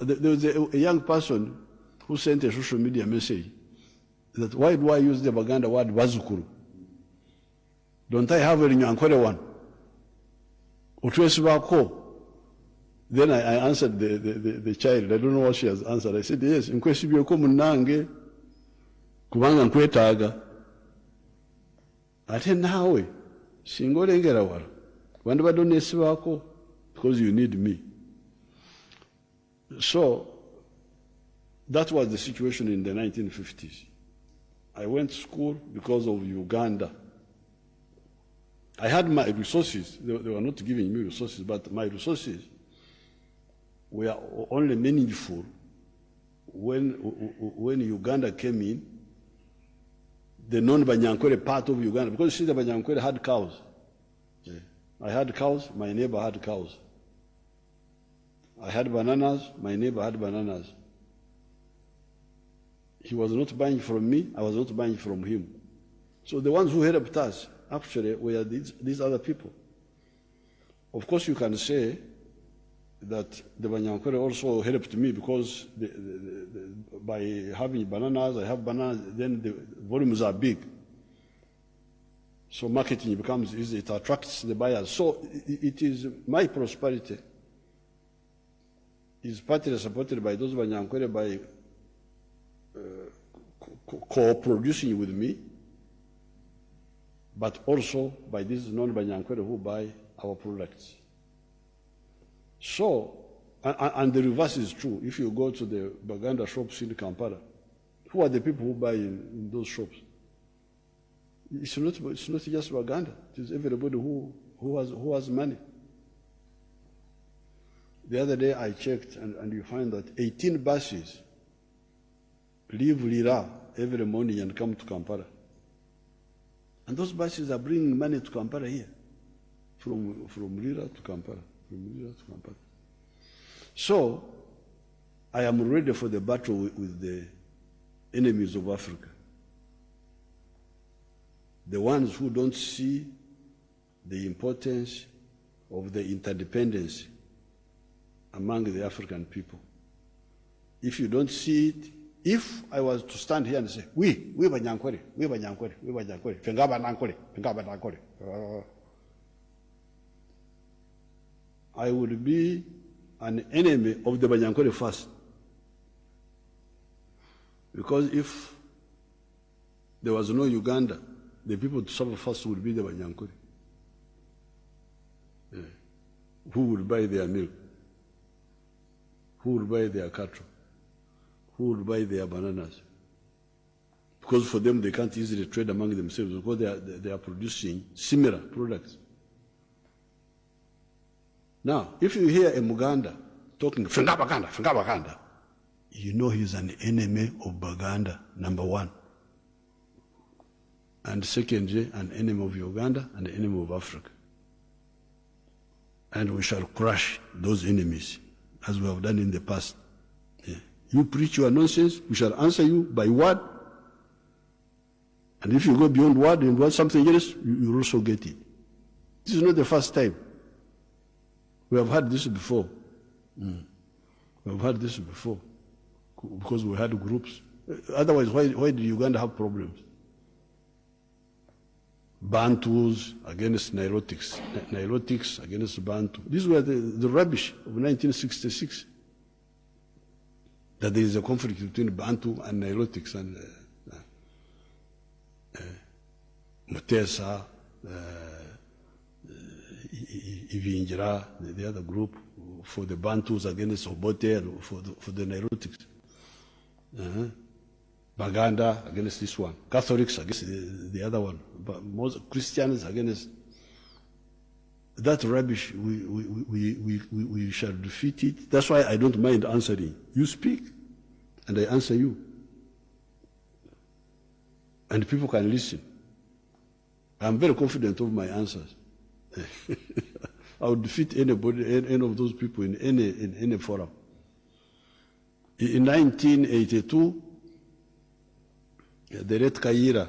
There was a young person who sent a social media message that why do I use the Baganda word Bazukuru? Don't I have a Banyankore one? Then I answered the child. I don't know what she has answered. I said, yes, nkwesibiyeko munange kubanga nkwetaaga. Ate naawe singa olengera wala wandi badde oneesibako because you need me. So that was the situation in the 1950s. I went to school because of Uganda. I had my resources. They were not giving me resources, but my resources were only meaningful when Uganda came in, the non-Banyankore part of Uganda, because you see the Banyankore had cows. Yeah. I had cows, my neighbor had cows. I had bananas, my neighbor had bananas. He was not buying from me, I was not buying from him. So the ones who helped us actually were these other people. Of course, you can say that the Banyankore also helped me because by having bananas, I have bananas, then the volumes are big. So marketing becomes easy, it attracts the buyers. So it is my prosperity is partly supported by those Banyankore by co-producing with me, but also by these non-Banyankore who buy our products. So, and the reverse is true. If you go to the Baganda shops in Kampala, who are the people who buy in those shops? It's not just Baganda. It is everybody who has money. The other day I checked, and you find that 18 buses leave Lira every morning and come to Kampala. And those buses are bringing money to Kampala here, from Lira to Kampala. So, I am ready for the battle with the enemies of Africa. The ones who don't see the importance of the interdependence among the African people. If you don't see it, if I was to stand here and say, we Banyankore, Fenga Banyankore, I would be an enemy of the Banyankore first. Because if there was no Uganda, the people to suffer first would be the Banyankore. Yeah. Who would buy their milk? Who would buy their cattle? Who would buy their bananas? Because for them, they can't easily trade among themselves because they are producing similar products. Now, if you hear a Muganda talking, Fenga Baganda, you know he's an enemy of Baganda, number one. And secondly, an enemy of Uganda and an enemy of Africa. And we shall crush those enemies, as we have done in the past. Yeah. You preach your nonsense, we shall answer you by word. And if you go beyond word and want something else, you will also get it. This is not the first time. We have had this before. We have had this before because we had groups. Otherwise, why did Uganda have problems? Bantus against Nilotics, Nilotics against Bantu. These were the rubbish of 1966. That there is a conflict between Bantu and Nilotics and Mutesa, Ivinjira, the other group, for the Bantus against Obote, for the Nilotics. Baganda against this one, Catholics against the other one, but most Christians against that rubbish. We shall defeat it. That's why I don't mind answering. You speak, and I answer you, and people can listen. I'm very confident of my answers. I would defeat anybody, any of those people in any forum. In 1982. The Red Kaira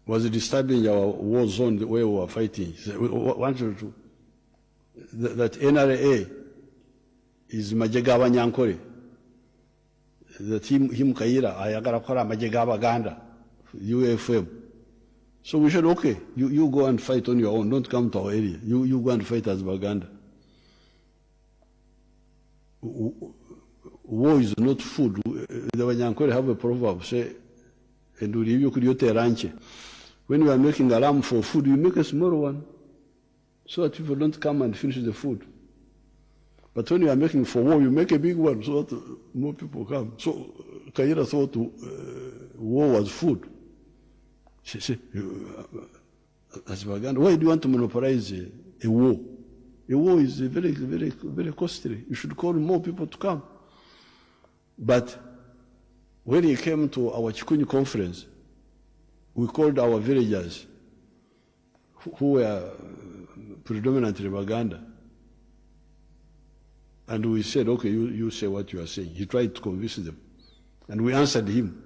was disturbing our war zone where we were fighting. That NRA is Majega Banyankore. That him Kaira, Ayagara Kora, Majega Baganda, UFM. So we said, okay, you go and fight on your own, don't come to our area. You go and fight as Baganda. War is not food. The Banyankore have a proverb, say, and you could ranche. When you are making a lamb for food, you make a small one, so that people don't come and finish the food. But when you are making for war, you make a big one, so that more people come. So Kaira thought war was food. She said, as Baganda, why do you want to monopolize a war? A war is very, very, very costly. You should call more people to come. But when he came to our Chikunyi conference, we called our villagers who were predominantly Baganda. And we said, okay, you say what you are saying. He tried to convince them. And we answered him.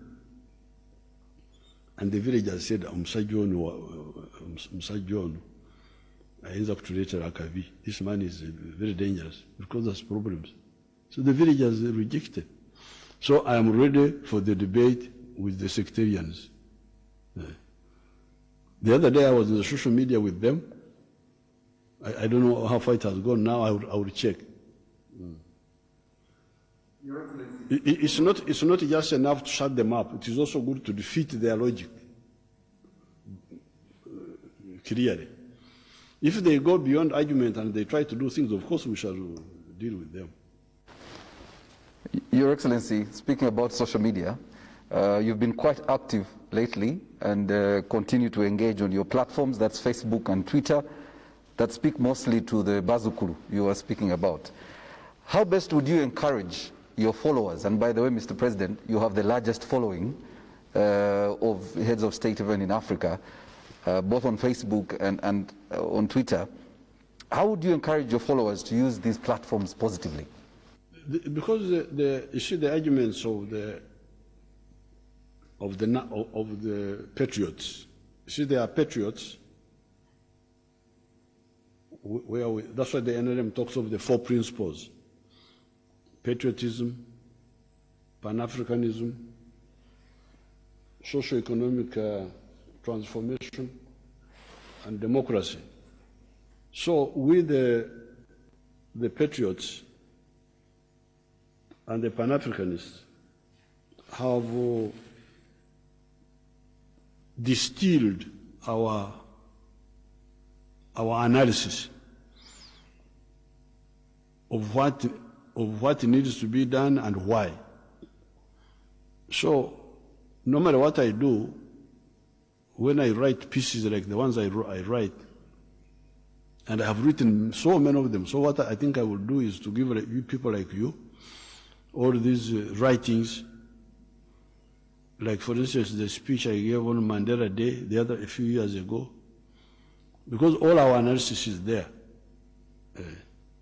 And the villagers said, Museveni, this man is very dangerous because there's problems. So the villagers rejected. So I am ready for the debate with the sectarians. The other day I was in the social media with them. I don't know how far it has gone now. I will check. It's not just enough to shut them up. It is also good to defeat their logic clearly. If they go beyond argument and they try to do things, of course we shall deal with them. Your Excellency, speaking about social media, you've been quite active lately and continue to engage on your platforms, that's Facebook and Twitter, that speak mostly to the Bazukulu you are speaking about. How best would you encourage your followers? And by the way, Mr. President, you have the largest following of heads of state even in Africa, both on Facebook and on Twitter. How would you encourage your followers to use these platforms positively? Because you see the arguments of the patriots. You see, they are patriots. That's why the NLM talks of the 4 principles: patriotism, Pan-Africanism, socio-economic transformation, and democracy. So we, the patriots and the Pan-Africanists, have distilled our analysis of what needs to be done and why. So no matter what I do, when I write pieces like the ones I write, and I have written so many of them, so what I think I will do is to give people like you all these writings, like for instance the speech I gave on Mandela Day a few years ago, because all our analysis is there.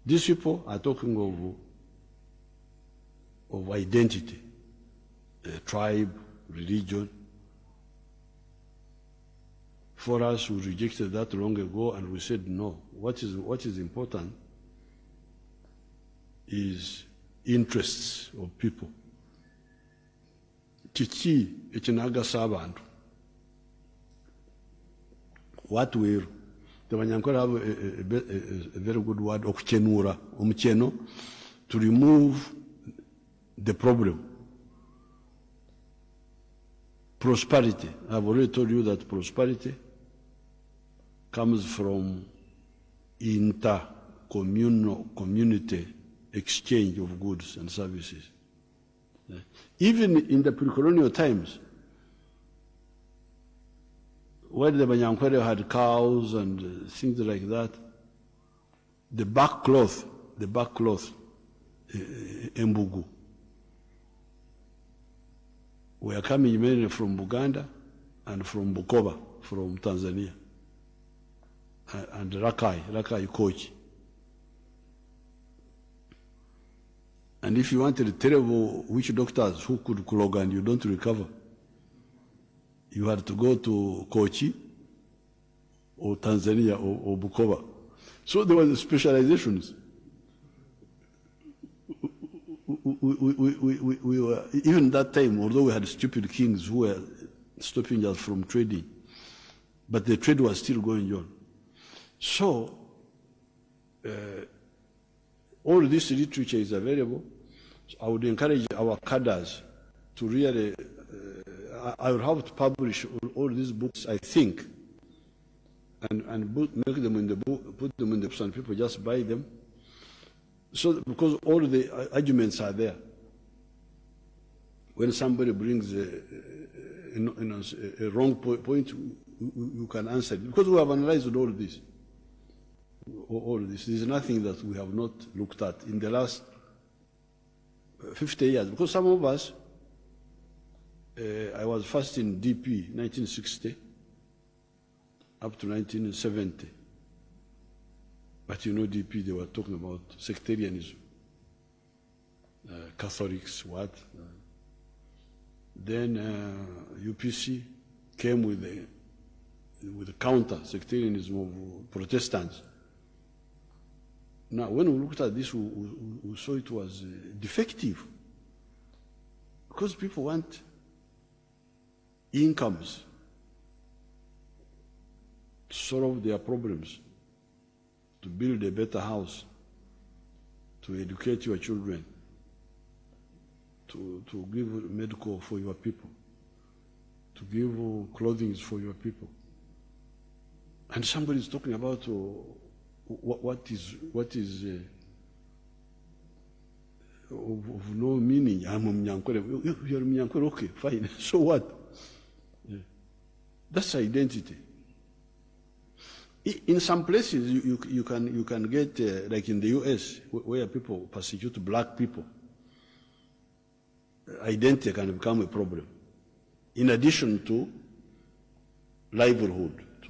These people are talking of identity, tribe, religion. For us, we rejected that long ago, and we said no. What is important is interests of people. Kiki ekinaagasa abantu. What will the Banyankore have a very good word, okuchenura, omucheno, to remove the problem. Prosperity. I've already told you that prosperity comes from community exchange of goods and services. Even in the pre-colonial times, when the Banyankore had cows and things like that, the back cloth, embugu, were coming mainly from Uganda and from Bukoba, from Tanzania, and Rakai Kochi. And if you wanted terrible witch doctors who could clog and you don't recover, you had to go to Kochi or Tanzania or Bukoba. So there were specializations. we were, even that time, although we had stupid kings who were stopping us from trading, but the trade was still going on. So, all this literature is available. So I would encourage our cadres to really, I would have to publish all these books, I think, and make them in the book, put them in the books, and people just buy them. So, because all the arguments are there. When somebody brings a wrong point, you can answer it. Because we have analyzed all this. All this. There's nothing that we have not looked at in the last 50 years. Because some of us, I was first in DP 1960 up to 1970. But you know, DP, they were talking about sectarianism, Catholics, what? Then UPC came with the counter sectarianism of Protestants. Now, when we looked at this, we saw it was defective, because people want incomes to solve their problems, to build a better house, to educate your children, to give medical for your people, to give clothing for your people. And somebody is talking about what is of no meaning. I'm a Banyankore. You're a Banyankore, okay, fine. So what? Yeah. That's identity. In some places, you can get, like in the US, where people persecute black people, identity can become a problem, in addition to livelihood.